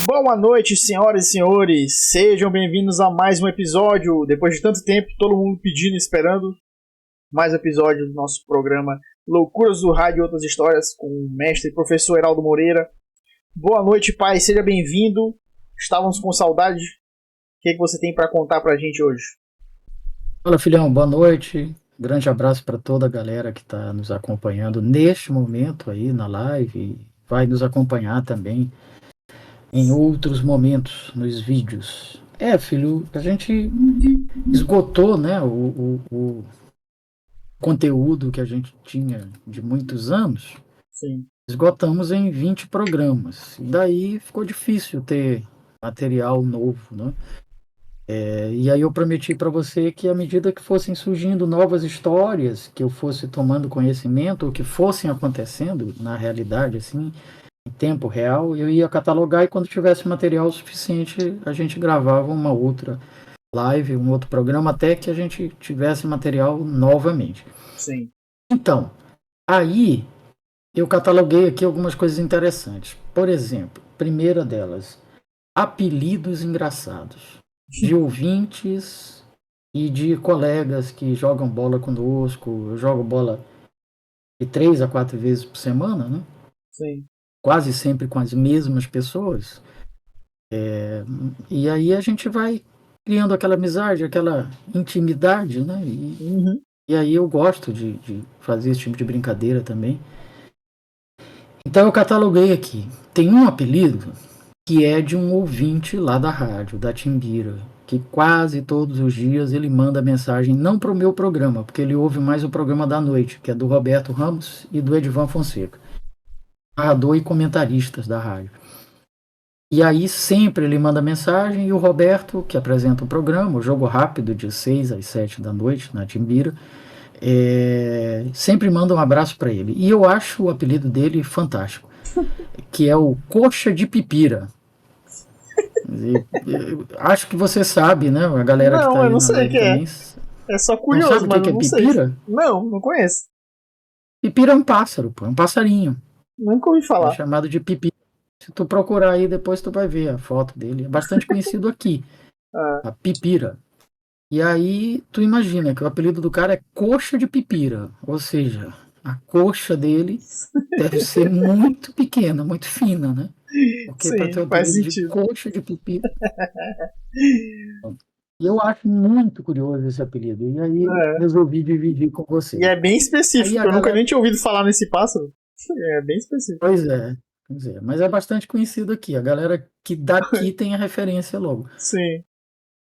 Boa noite, senhoras e senhores. Sejam bem-vindos a mais um episódio. Depois de tanto tempo, todo mundo pedindo e esperando mais um episódio do nosso programa Loucuras do Rádio e Outras Histórias com o mestre e professor Heraldo Moreira. Boa noite, pai. Seja bem-vindo. Estávamos com saudade. O que você tem para contar para a gente hoje? Fala, filhão. Boa noite. Grande abraço para toda a galera que está nos acompanhando neste momento aí na live e vai nos acompanhar também em outros momentos nos vídeos. Filho, a gente esgotou, né, o conteúdo que a gente tinha de muitos anos. Sim. Esgotamos em 20 programas. E daí ficou difícil ter material novo, né? E aí eu prometi para você que à medida que fossem surgindo novas histórias, que eu fosse tomando conhecimento, ou que fossem acontecendo na realidade, assim, em tempo real, eu ia catalogar e quando tivesse material suficiente, a gente gravava uma outra live, um outro programa, até que a gente tivesse material novamente. Sim. Então, aí eu cataloguei aqui algumas coisas interessantes. Por exemplo, primeira delas, apelidos engraçados de ouvintes e de colegas que jogam bola conosco. Eu jogo bola de 3 a 4 vezes por semana, né? Sim. Quase sempre com as mesmas pessoas. E aí a gente vai criando aquela amizade, aquela intimidade, né? E aí eu gosto de fazer esse tipo de brincadeira também. Então eu cataloguei aqui. Tem um apelido que é de um ouvinte lá da rádio, da Timbira, que quase todos os dias ele manda mensagem, não para o meu programa, porque ele ouve mais o programa da noite, que é do Roberto Ramos e do Edivan Fonseca, narrador e comentaristas da rádio. E aí sempre ele manda mensagem e o Roberto, que apresenta o programa, o Jogo Rápido, de 6 às 7 da noite, na Timbira, sempre manda um abraço para ele. E eu acho o apelido dele fantástico, que é o Coxa de Pipira. Acho que você sabe, né? A galera que tá aí na live também. É só curioso, não sabe mas o que não é sei. pipira? Não conheço. Pipira é um pássaro, pô, é um passarinho. Nunca ouvi falar. É chamado de pipira. Se tu procurar aí, depois tu vai ver a foto dele. É bastante conhecido aqui. A pipira. E aí, tu imagina que o apelido do cara é Coxa de Pipira. Ou seja, a coxa dele deve ser muito pequena, muito fina, né? Porque para ter o apelido de Coxa de Pipira. E eu acho muito curioso esse apelido. E aí resolvi dividir com você. E é bem específico, eu nunca nem tinha ouvido falar nesse pássaro. É bem específico. Pois é, mas é bastante conhecido aqui. A galera que daqui tem a referência logo. Sim.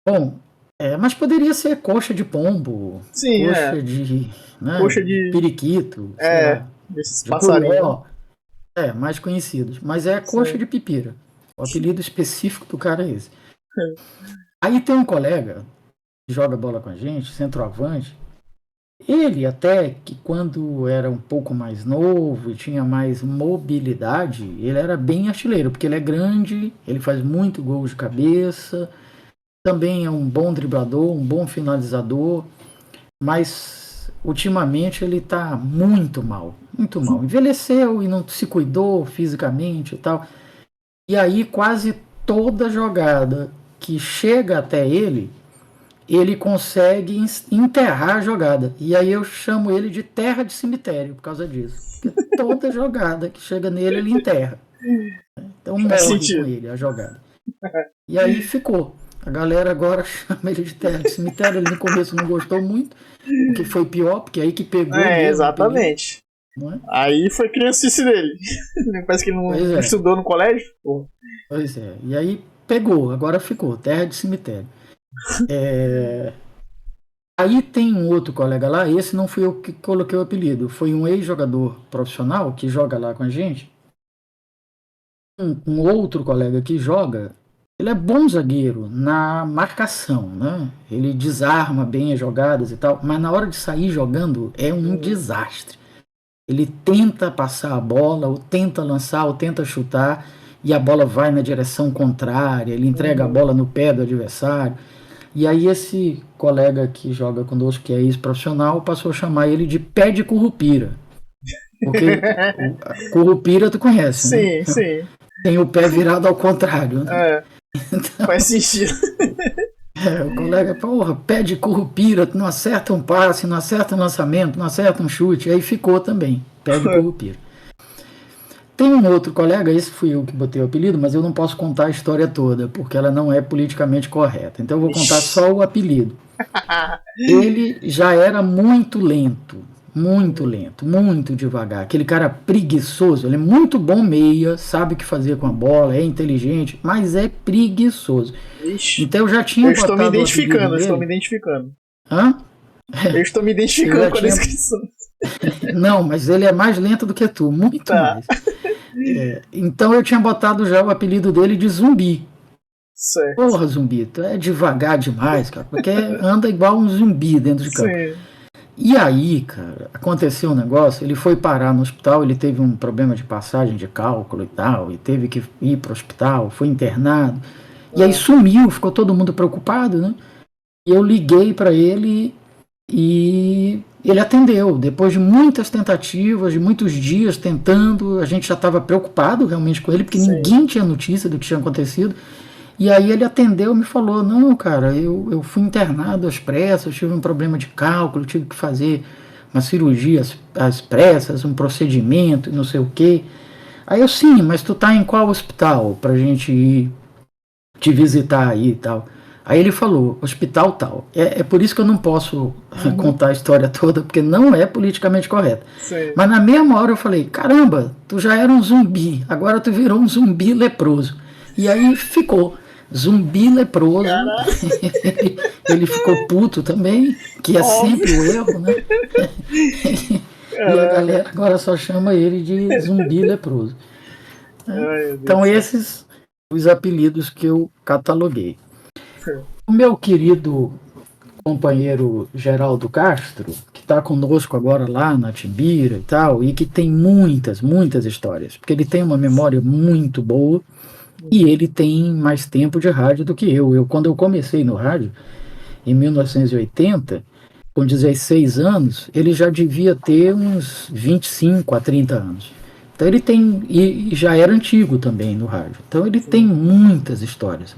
Bom, mas poderia ser coxa de pombo, sim, coxa de, né, coxa de periquito, sei lá, desses de passarinhos. Mais conhecidos. Mas é coxa de pipira. O apelido específico do cara é esse. Aí tem um colega que joga bola com a gente, centroavante. Ele até que quando era um pouco mais novo e tinha mais mobilidade, ele era bem artilheiro, porque ele é grande, ele faz muito gol de cabeça, também é um bom driblador, um bom finalizador, mas ultimamente ele está muito mal, muito mal. Envelheceu e não se cuidou fisicamente e tal. E aí quase toda jogada que chega até ele consegue enterrar a jogada. E aí eu chamo ele de terra de cemitério por causa disso. Porque toda jogada que chega nele, ele enterra. Então morre com ele a jogada. E aí ficou. A galera agora chama ele de terra de cemitério. Ele no começo não gostou muito, o que foi pior, porque aí que pegou mesmo. Exatamente. Não é? Aí foi criancice dele. Parece que ele não estudou no colégio. Pô. Pois é. E aí pegou, agora ficou, terra de cemitério. Aí tem um outro colega lá, esse não fui eu que coloquei o apelido, foi um ex-jogador profissional que joga lá com a gente. Um outro colega que joga, ele é bom zagueiro na marcação, né? Ele desarma bem as jogadas e tal, mas na hora de sair jogando é um desastre. Ele tenta passar a bola, ou tenta lançar, ou tenta chutar, e a bola vai na direção contrária, ele entrega a bola no pé do adversário. E aí esse colega que joga conosco, que é ex-profissional, passou a chamar ele de pé de currupira. Porque currupira tu conhece, né? Sim, sim. Tem o pé virado ao contrário, né? Então, faz sentido. O colega, porra, pé de currupira, tu não acerta um passe, não acerta um lançamento, não acerta um chute, aí ficou também, pé de currupira. Tem um outro colega, esse fui eu que botei o apelido, mas eu não posso contar a história toda, porque ela não é politicamente correta. Então eu vou contar só o apelido. Ele já era muito lento, muito devagar. Aquele cara preguiçoso, ele é muito bom meia, sabe o que fazer com a bola, é inteligente, mas é preguiçoso. Ixi, então eu já tinha eu estou me identificando, Hã? Eu estou me identificando com a descrição. Não, mas ele é mais lento do que tu, muito mais. Então eu tinha botado já o apelido dele de Zumbi. Certo. Porra, Zumbi, tu é devagar demais, cara, porque anda igual um zumbi dentro de campo. Sim. E aí, cara, aconteceu um negócio, ele foi parar no hospital, ele teve um problema de passagem de cálculo e tal, e teve que ir para o hospital, foi internado, e aí sumiu, ficou todo mundo preocupado, né? E eu liguei para ele e ele atendeu, depois de muitas tentativas, de muitos dias tentando, a gente já estava preocupado realmente com ele, porque ninguém tinha notícia do que tinha acontecido. E aí ele atendeu e me falou, não, cara, eu fui internado às pressas, tive um problema de cálculo, tive que fazer uma cirurgia às pressas, um procedimento, não sei o quê. Aí eu, sim, mas tu tá em qual hospital pra gente ir te visitar aí e tal? Aí ele falou, hospital tal. É por isso que eu não posso contar a história toda, porque não é politicamente correto. Sim. Mas na mesma hora eu falei, caramba, tu já era um zumbi, agora tu virou um zumbi leproso. E aí ficou. Zumbi leproso. Ele ficou puto também, que é sempre o erro, né? E a galera agora só chama ele de zumbi leproso. Então esses os apelidos que eu cataloguei. O meu querido companheiro Geraldo Castro, que está conosco agora lá na Timbira e tal, e que tem muitas histórias, porque ele tem uma memória muito boa. E ele tem mais tempo de rádio do que eu. Quando eu comecei no rádio, em 1980, com 16 anos, ele já devia ter uns 25 a 30 anos. Então ele tem, e já era antigo também no rádio. Então ele tem muitas histórias.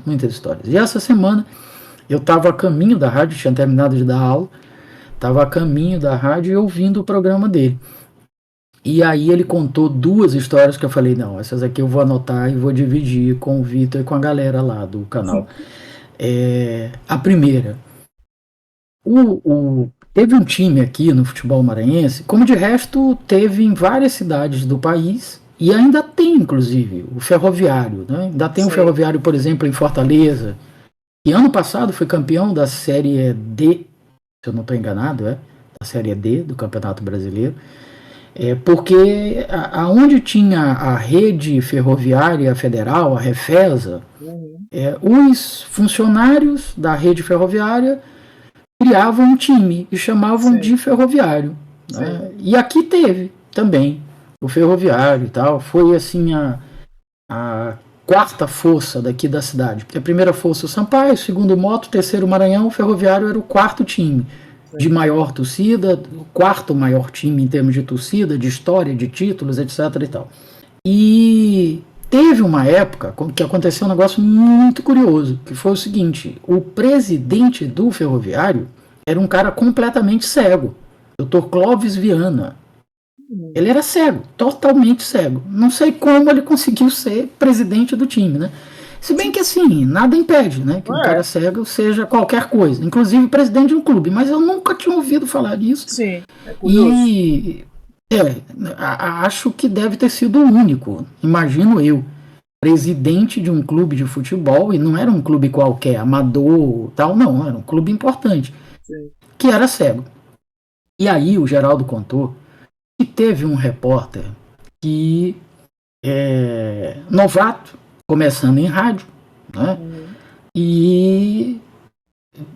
E essa semana eu estava a caminho da rádio, tinha terminado de dar aula, estava a caminho da rádio e ouvindo o programa dele. E aí ele contou duas histórias que eu falei, não, essas aqui eu vou anotar e vou dividir com o Vitor e com a galera lá do canal. A primeira, teve um time aqui no futebol maranhense, como de resto teve em várias cidades do país, e ainda tem, inclusive, o Ferroviário, né? Ainda tem o Ferroviário, por exemplo, em Fortaleza, e ano passado foi campeão da Série D, se eu não estou enganado, da Série D do Campeonato Brasileiro. Porque aonde tinha a rede ferroviária federal, a Refesa, os funcionários da rede ferroviária criavam um time e chamavam de ferroviário. Né? E aqui teve também o ferroviário e tal. Foi assim a quarta força daqui da cidade. Porque a primeira força o Sampaio, segundo o Moto, terceiro o Maranhão, o ferroviário era o quarto time. De maior torcida, o quarto maior time em termos de torcida, de história, de títulos, etc. e tal. E teve uma época que aconteceu um negócio muito curioso, que foi o seguinte, o presidente do Ferroviário era um cara completamente cego, Dr. Clóvis Viana. Ele era cego, totalmente cego. Não sei como ele conseguiu ser presidente do time, né? Se bem que assim, nada impede, né? Que um cara cego seja qualquer coisa, inclusive presidente de um clube, mas eu nunca tinha ouvido falar disso. Sim, é curioso. E acho que deve ter sido o único, imagino eu, presidente de um clube de futebol, e não era um clube qualquer, amador, tal, não, era um clube importante, que era cego. E aí o Geraldo contou que teve um repórter que novato, começando em rádio, né? E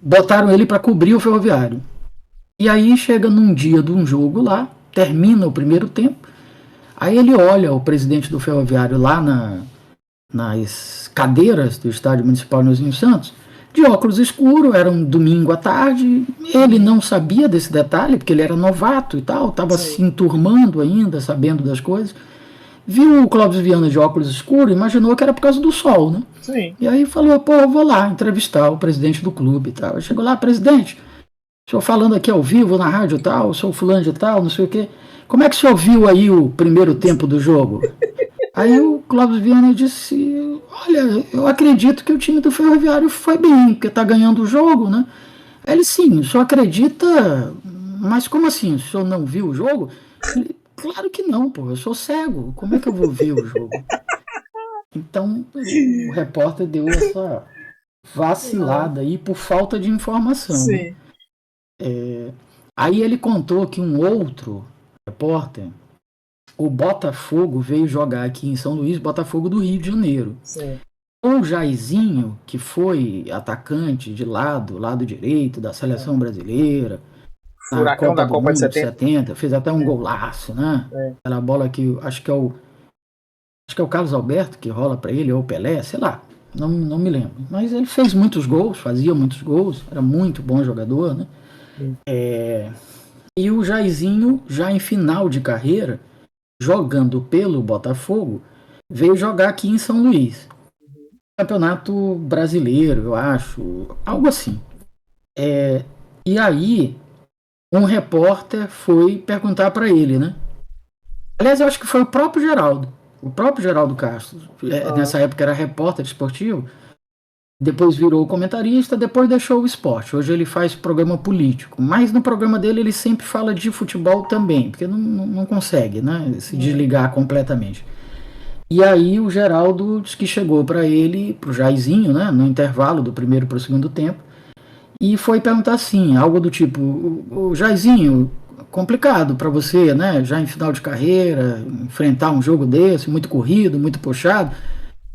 botaram ele para cobrir o Ferroviário. E aí chega num dia de um jogo lá, termina o primeiro tempo, aí ele olha o presidente do Ferroviário lá nas cadeiras do Estádio Municipal Neuzinho Santos, de óculos escuros, era um domingo à tarde, ele não sabia desse detalhe, porque ele era novato e tal, estava se enturmando ainda, sabendo das coisas. Viu o Clóvis Viana de óculos escuros, imaginou que era por causa do sol, né? Sim. E aí falou, pô, eu vou lá entrevistar o presidente do clube e tal. Chegou lá, presidente, o senhor falando aqui ao vivo na rádio e tal, sou fulano de tal, não sei o quê. Como é que o senhor viu aí o primeiro tempo do jogo? Aí o Clóvis Viana disse, olha, eu acredito que o time do Ferroviário foi bem, porque está ganhando o jogo, né? Aí ele, sim, o senhor acredita, mas como assim, o senhor não viu o jogo? Ele, claro que não, pô, eu sou cego, como é que eu vou ver o jogo? Então o repórter deu essa vacilada aí por falta de informação. Sim. Né? Aí ele contou que um outro repórter, o Botafogo veio jogar aqui em São Luís, Botafogo do Rio de Janeiro. Sim. O Jairzinho, que foi atacante de lado direito da seleção brasileira, na Furacão Copa da do Copa Mundo de 70. fez até um golaço, né? Aquela bola que acho que é o Carlos Alberto que rola para ele, ou o Pelé, sei lá, não me lembro. Mas ele fez muitos gols, fazia muitos gols, era muito bom jogador, né? E o Jairzinho, já em final de carreira, jogando pelo Botafogo, veio jogar aqui em São Luís. Campeonato brasileiro, eu acho, algo assim. E aí, um repórter foi perguntar para ele, né? Aliás, eu acho que foi o próprio Geraldo Castro. Nessa época era repórter esportivo, depois virou comentarista, depois deixou o esporte. Hoje ele faz programa político, mas no programa dele ele sempre fala de futebol também, porque não consegue, né, se desligar completamente. E aí o Geraldo disse que chegou para ele, pro Jairzinho, né, no intervalo do primeiro para o segundo tempo, e foi perguntar assim, algo do tipo, o Jairzinho, complicado para você, né, já em final de carreira, enfrentar um jogo desse, muito corrido, muito puxado,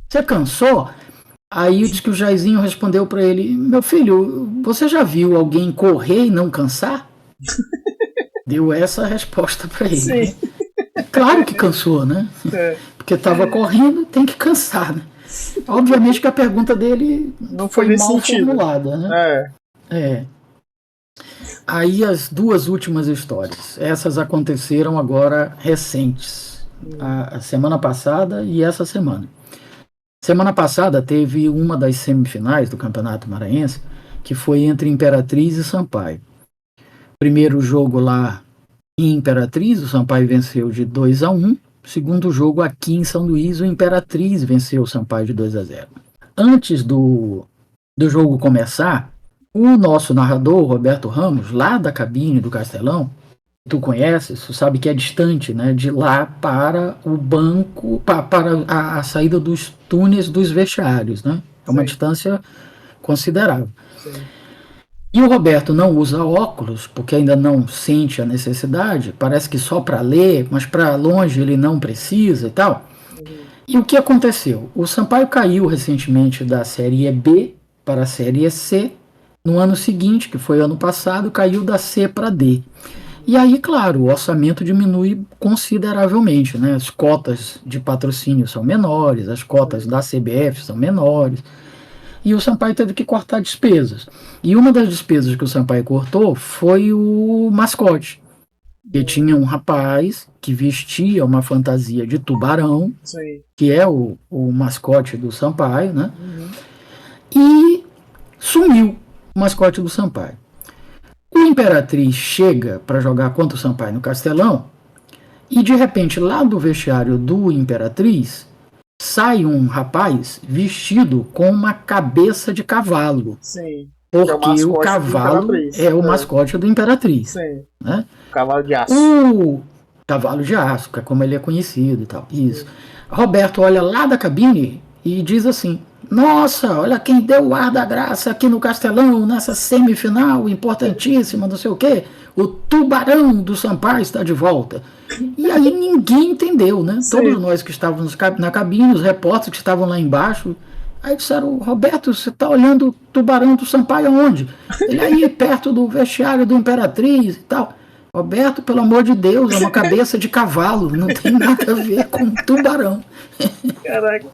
você cansou? Aí disse que o Jairzinho respondeu para ele, meu filho, você já viu alguém correr e não cansar? Deu essa resposta para ele. Sim. Né? Claro que cansou, né? Porque estava correndo, tem que cansar, né? Obviamente que a pergunta dele não foi mal formulada, né? Aí as duas últimas histórias, essas aconteceram agora recentes, a semana passada e essa semana. Semana passada teve uma das semifinais do Campeonato Maranhense, que foi entre Imperatriz e Sampaio. Primeiro jogo lá em Imperatriz, o Sampaio venceu de 2-1. Segundo jogo aqui em São Luís, o Imperatriz venceu o Sampaio de 2-0. Antes do jogo começar, o nosso narrador, Roberto Ramos, lá da cabine do Castelão, tu conheces, tu sabe que é distante, né, de lá para o banco, para a saída dos túneis dos vestiários, né? É uma distância considerável. Sim. E o Roberto não usa óculos, porque ainda não sente a necessidade, parece que só para ler, mas para longe ele não precisa e tal. E o que aconteceu? O Sampaio caiu recentemente da Série B para a Série C. No ano seguinte, que foi ano passado, caiu da C para D. E aí, claro, o orçamento diminui consideravelmente, né? As cotas de patrocínio são menores, as cotas da CBF são menores, e o Sampaio teve que cortar despesas. E uma das despesas que o Sampaio cortou foi o mascote, que tinha um rapaz que vestia uma fantasia de tubarão, que é o mascote do Sampaio, né? E sumiu o mascote do Sampaio. O Imperatriz chega para jogar contra o Sampaio no Castelão e de repente lá do vestiário do Imperatriz sai um rapaz vestido com uma cabeça de cavalo. Sim. Porque o cavalo é o mascote do Imperatriz. Sim. Né? Cavalo de aço. O cavalo de aço, que é como ele é conhecido e tal. Isso. Roberto olha lá da cabine e diz assim: nossa, olha quem deu o ar da graça aqui no Castelão, nessa semifinal importantíssima, não sei o quê. O tubarão do Sampaio está de volta. E aí ninguém entendeu, né? Sim. Todos nós que estávamos na cabine, os repórteres que estavam lá embaixo, aí disseram: Roberto, você está olhando o tubarão do Sampaio aonde? Ele aí perto do vestiário do Imperatriz e tal. Roberto, pelo amor de Deus, é uma cabeça de cavalo, não tem nada a ver com tubarão. Caraca.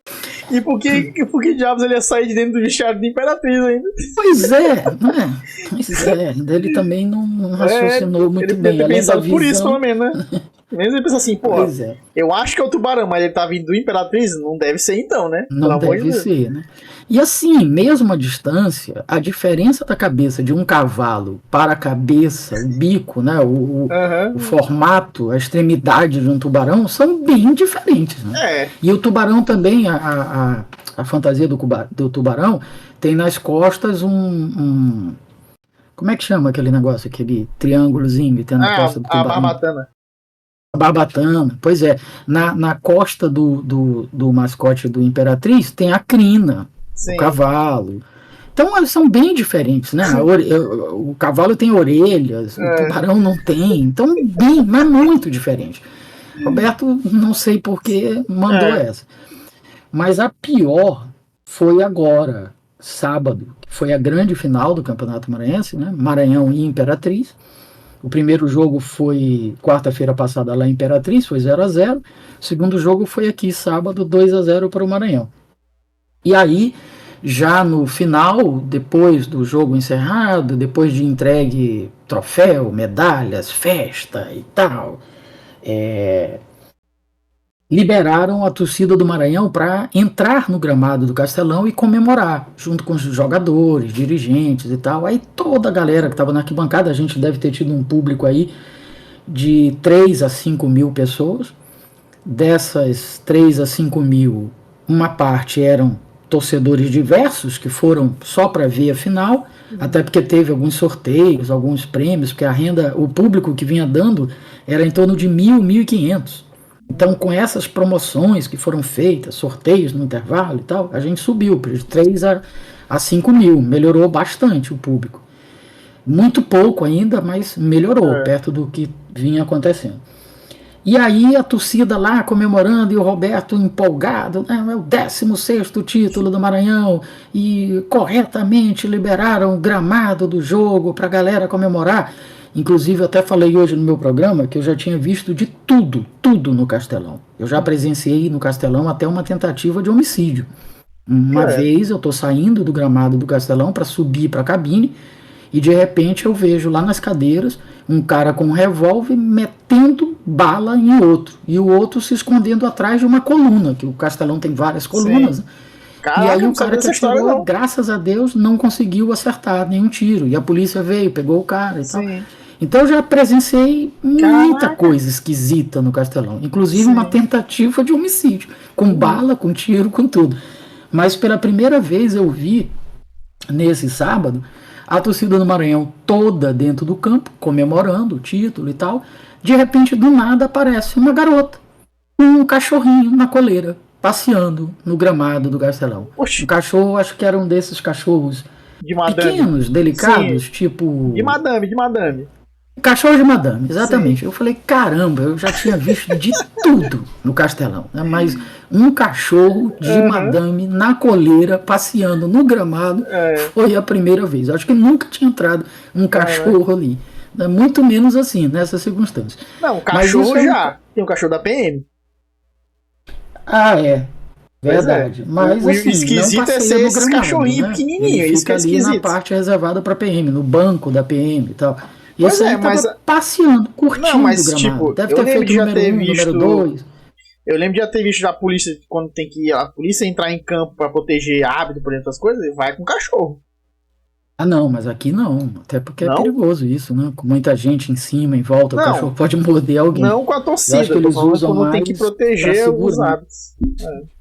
E por que diabos ele ia sair de dentro do vestiário de Imperatriz ainda? Pois é, né? Pois é, ele também não raciocinou muito ele bem. Ele Além da pensado por isso, visão, pelo menos, né? Mesmo ele pensa assim, porra, pois é, eu acho que é o tubarão, mas ele tá vindo do Imperatriz, não deve ser então, né? Pelo não amor de deve Deus. ser, né? E assim, mesmo à distância, a diferença da cabeça de um cavalo para a cabeça, o bico, né? O Aham. formato, a extremidade de um tubarão são bem diferentes, né? É, E o tubarão também, a fantasia do tubarão, tem nas costas como é que chama aquele negócio, aquele triângulozinho que tem na costa do a tubarão? barbatana. Barbatana, pois é. Na costa do mascote do Imperatriz tem a crina, o Sim. cavalo. Então eles são bem diferentes, né? O cavalo tem orelhas, o É, tubarão não tem. Então, bem, mas muito diferente. Roberto, não sei por que mandou é. essa. Mas a pior foi agora, sábado, que foi a grande final do Campeonato Maranhense, né? Maranhão e Imperatriz. O primeiro jogo foi quarta-feira passada lá em Imperatriz, foi 0-0. O segundo jogo foi aqui sábado, 2-0 para o Maranhão. E aí, já no final, depois do jogo encerrado, depois de entregue troféu, medalhas, festa e tal, liberaram a torcida do Maranhão para entrar no gramado do Castelão e comemorar, junto com os jogadores, dirigentes e tal. Aí toda a galera que estava na arquibancada, a gente deve ter tido um público aí de 3 a 5 mil pessoas. Dessas 3 a 5 mil, uma parte eram torcedores diversos que foram só para ver a final, até porque teve alguns sorteios, alguns prêmios, porque a renda, o público que vinha dando era em torno de 1.000, 1.500. Então, com essas promoções que foram feitas, sorteios no intervalo e tal, a gente subiu de 3 a 5 mil, melhorou bastante o público. Muito pouco ainda, mas melhorou, É. perto do que vinha acontecendo. E aí a torcida lá comemorando e o Roberto empolgado, né, é o 16º título do Maranhão e corretamente liberaram o gramado do jogo para a galera comemorar. Inclusive eu até falei hoje no meu programa que eu já tinha visto de tudo no Castelão. Eu já presenciei no Castelão até uma tentativa de homicídio. Uma É. vez eu estou saindo do gramado do Castelão para subir para a cabine e de repente eu vejo lá nas cadeiras um cara com um revólver metendo bala em outro. E o outro se escondendo atrás de uma coluna, que o Castelão tem várias colunas. Sim. Né? E Caraca, aí eu o não sabia cara que dessa história, atirou, não. graças a Deus, não conseguiu acertar nenhum tiro. E a polícia veio, pegou o cara e tal. Sim. Então eu já presenciei muita Caraca. coisa esquisita no Castelão. Inclusive uma Sim. tentativa de homicídio. Com bala, com tiro, com tudo. Mas pela primeira vez eu vi, nesse sábado, a torcida do Maranhão toda dentro do campo, comemorando o título e tal. De repente, do nada, aparece uma garota, um cachorrinho na coleira, passeando no gramado do Castelão. Um Oxi, cachorro, acho que era um desses cachorros de madame. pequenos, Sim, delicados, tipo de madame. cachorro de madame, Sim. exatamente. Eu falei, caramba, eu já tinha visto de tudo no Castelão, né? Mas um cachorro de Aham. madame na coleira, passeando no gramado, É. foi a primeira vez. Eu acho que nunca tinha entrado um Caraca. cachorro ali. Né? Muito menos assim, nessas circunstâncias. Não, Mas isso cachorro é um. já. Tem um cachorro da PM. Ah, é. Pois é. Verdade. Mas O assim, não esquisito é passeia ser no esses gramado, cachorrinhos né? Ele pequenininhos. Isso que fica é ali na esquisito. parte reservada para PM, no banco da PM e tal. E Pois esse aí é, tava mas. passeando, Não, curtindo o mas gramado. tipo, Deve eu ter lembro feito de o já número ter 1, número visto. 2. Eu lembro de já ter visto a polícia, quando tem que a polícia entrar em campo pra proteger árbitro, por exemplo, das coisas, vai com cachorro. Ah, não, mas aqui não. Até porque é Não? perigoso isso, né? Com muita gente em cima, em volta, o cachorro Não. pode morder alguém. Não com a Eu acho torcida. que Tô eles falando usam quando tem que mais para proteger os segurança. árbitros. É.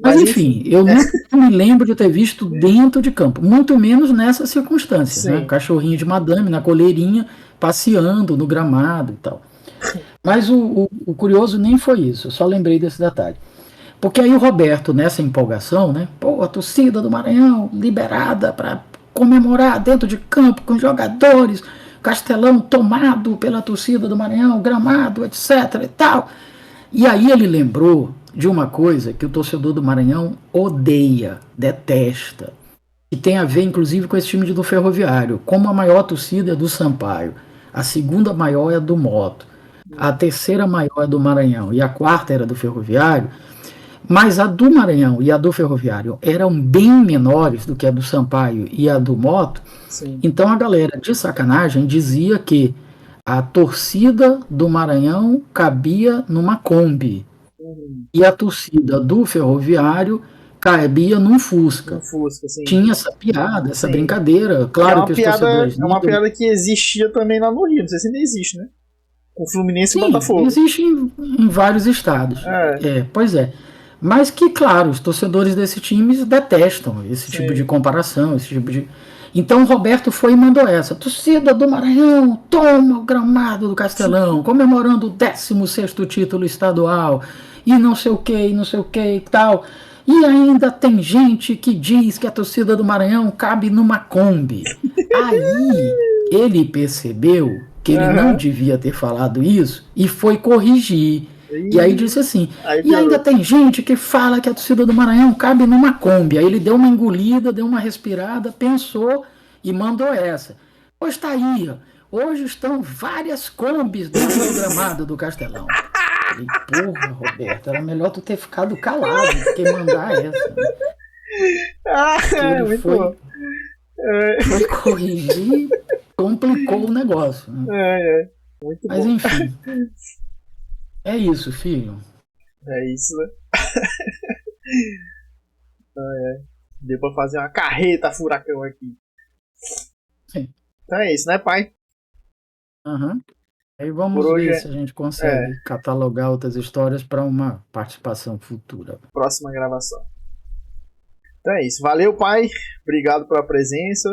Mas Mas enfim, enfim. eu não me lembro de ter visto dentro de campo, muito menos nessas circunstâncias, né? Sim. Cachorrinho de madame na coleirinha, passeando no gramado e tal. Mas o curioso nem foi isso, eu só lembrei desse detalhe. Porque aí o Roberto, nessa empolgação, né? Pô, a torcida do Maranhão liberada para comemorar dentro de campo com jogadores, Castelão tomado pela torcida do Maranhão, gramado, etc e tal. E aí ele lembrou de uma coisa que o torcedor do Maranhão odeia, detesta, que tem a ver inclusive com esse time do Ferroviário. Como a maior torcida é do Sampaio, a segunda maior é do Moto, a terceira maior é do Maranhão e a quarta era do Ferroviário, Mas a do Maranhão e a do Ferroviário eram bem menores do que a do Sampaio e a do Moto. Sim. Então a galera, de sacanagem, dizia que a torcida do Maranhão cabia numa Kombi. E a torcida do Ferroviário cabia num Fusca. Um Fusca, sim. Tinha essa piada, essa Sim. brincadeira. Claro que os torcedores... É uma piada que existia também lá no Rio. Não sei se ainda existe, né? Com Fluminense e Sim, Botafogo. existe em vários estados. Pois é. Mas que, claro, os torcedores desses times detestam esse tipo de comparação, esse tipo de... Então o Roberto foi e mandou essa. Torcida do Maranhão toma o gramado do Castelão, comemorando o 16º título estadual, e não sei o que e tal. E ainda tem gente que diz que a torcida do Maranhão cabe numa Kombi. Aí ele percebeu que ele não devia ter falado isso e foi corrigir. E aí disse assim, e ainda tem gente que fala que a torcida do Maranhão cabe numa Kombi. Aí ele deu uma engolida, deu uma respirada, pensou e mandou essa. Pois tá aí, ó. Hoje estão várias Kombis dentro do gramado do Castelão. Falei, porra, Roberto, era melhor tu ter ficado calado do que mandar essa. Né? Ele foi corrigir, complicou o negócio. Né? Muito Mas bom. Enfim, é isso, filho. É isso, né? Deu pra fazer uma carreta furacão aqui. Sim. Então é isso, né, pai? Aí vamos ver se a gente consegue catalogar outras histórias para uma participação futura. Próxima gravação. Então é isso. Valeu, pai. Obrigado pela presença.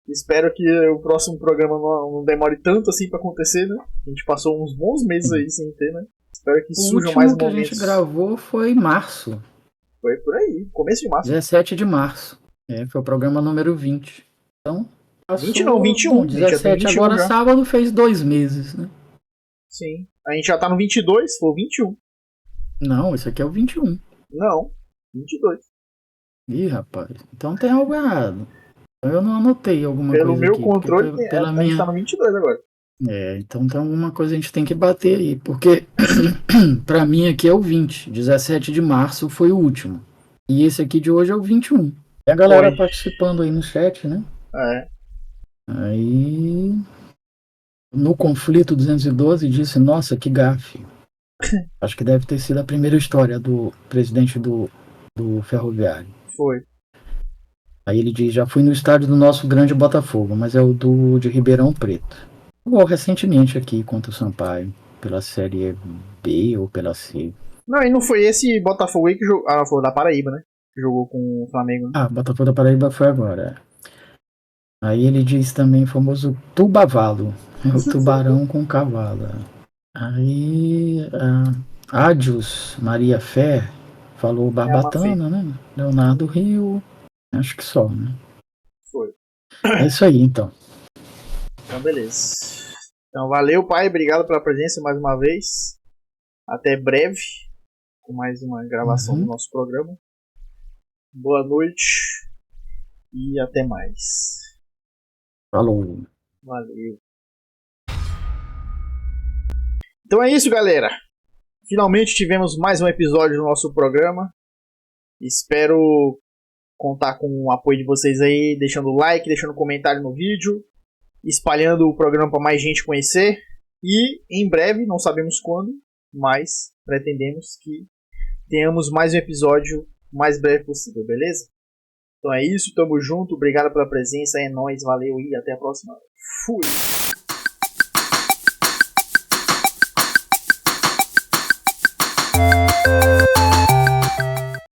Espero que o próximo programa não demore tanto assim pra acontecer, né? A gente passou uns bons meses aí sem ter, né? Espero que surjam mais momentos. O último que a gente gravou foi em março. Foi por aí, começo de março. 17 de março. Foi o programa número 20. Então, passou... 20 não, 21. Bom, 17 21 agora já. Sábado fez 2 meses, né? Sim. A gente já tá no 22, foi o 21. Não, esse aqui é o 21. Não, 22. Ih, rapaz. Então tem algo errado. Eu não anotei alguma coisa aqui. Pelo meu controle, a gente tá no 22 agora. Então tem alguma coisa que a gente tem que bater aí. Porque pra mim aqui é o 20. 17 de março foi o último. E esse aqui de hoje é o 21. E a galera participando aí no chat, né? Aí... No conflito 212 disse, nossa, que gafe. Acho que deve ter sido a primeira história do presidente do Ferroviário. Foi. Aí ele diz, já fui no estádio do nosso grande Botafogo, mas é o de Ribeirão Preto. Jogou recentemente aqui contra o Sampaio, pela Série B ou pela C. Não, e não foi esse Botafogo aí que jogou... Ah, foi o da Paraíba, né? Que jogou com o Flamengo. Né? Botafogo da Paraíba foi agora. Aí ele diz também o famoso tubavalo. É o tubarão com cavalo. Aí Adios Maria Fé falou Barbatana, né? Leonardo Rio. Acho que só, né? Foi. É isso aí, então. Então, beleza. Então, valeu, pai. Obrigado pela presença mais uma vez. Até breve. Com mais uma gravação do nosso programa. Boa noite. E até mais. Falou. Valeu. Então é isso, galera. Finalmente tivemos mais um episódio do nosso programa. Espero contar com o apoio de vocês aí, deixando like, deixando comentário no vídeo, espalhando o programa para mais gente conhecer. E em breve, não sabemos quando, mas pretendemos que tenhamos mais um episódio o mais breve possível, beleza? Então é isso, tamo junto, obrigado pela presença, é nóis, valeu e até a próxima. Fui!